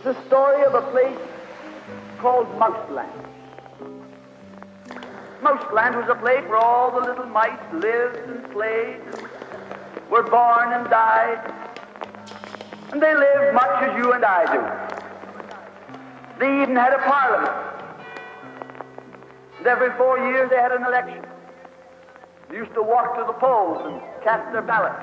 It's the story of a place called Mouseland. Mouseland was a place where all the little mice lived and played, were born and died, and they lived much as you and I do. They even had a parliament. And every 4 years they had an election. They used to walk to the polls and cast their ballot.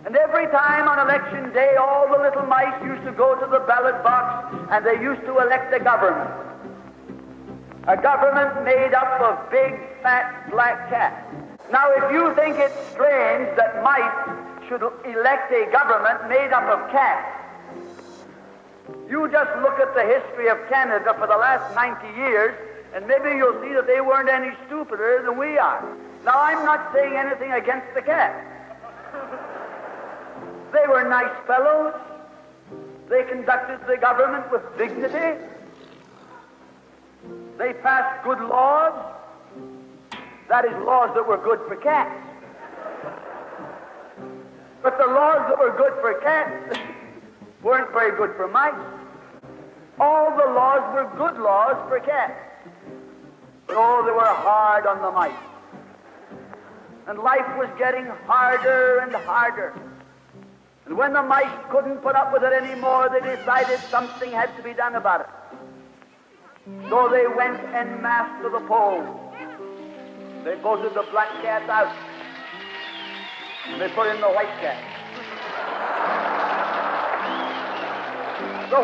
And every time on election day, all the little mice used to go to the ballot box and they used to elect a government. A government made up of big, fat, black cats. Now, if you think it's strange that mice should elect a government made up of cats, you just look at the history of Canada for the last 90 years, and maybe you'll see that they weren't any stupider than we are. Now, I'm not saying anything against the cats. They were nice fellows. They conducted the government with dignity. They passed good laws. That is, laws that were good for cats. But the laws that were good for cats weren't very good for mice. All the laws were good laws for cats. But oh, they were hard on the mice. And life was getting harder and harder. And when the mice couldn't put up with it anymore, they decided something had to be done about it. So they went en masse to the polls. They voted the black cats out. And they put in the white cats. The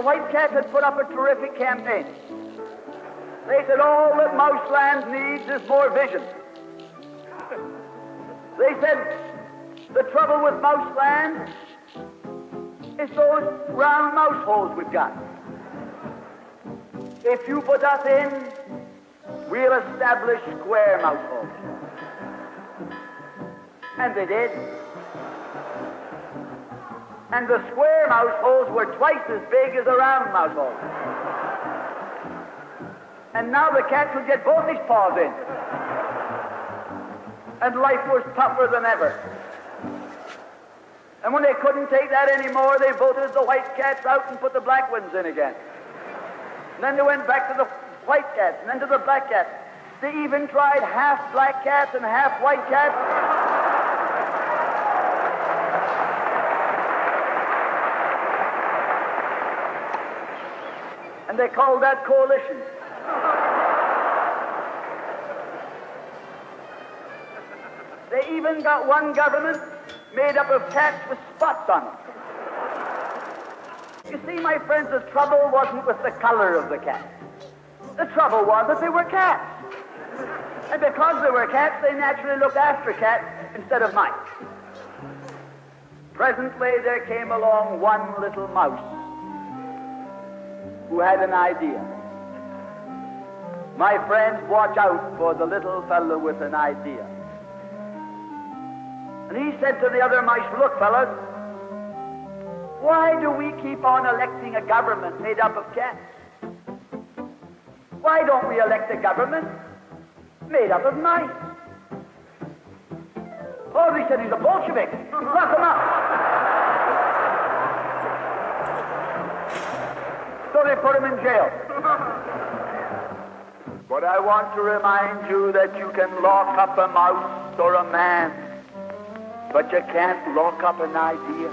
white cats had put up a terrific campaign. They said all that Mouseland needs is more vision. They said the trouble with Mouseland is those round mouse holes we've got. If you put us in, we'll establish square mouse holes. And they did. And the square mouse holes were twice as big as the round mouse holes. And now the cat could get both his paws in. And life was tougher than ever. And when they couldn't take that anymore, they voted the white cats out and put the black ones in again. And then they went back to the white cats, and then to the black cats. They even tried half black cats and half white cats. And they called that coalition. They even got one government made up of cats with spots on them. You see, my friends, the trouble wasn't with the color of the cat. The trouble was that they were cats. And because they were cats, they naturally looked after cats instead of mice. Presently, there came along one little mouse who had an idea. My friends, watch out for the little fellow with an idea. And he said to the other mice, look, fellas, why do we keep on electing a government made up of cats? Why don't we elect a government made up of mice? Oh, they said he's a Bolshevik. Lock him up. So they put him in jail. But I want to remind you that you can lock up a mouse or a man, but you can't lock up an idea.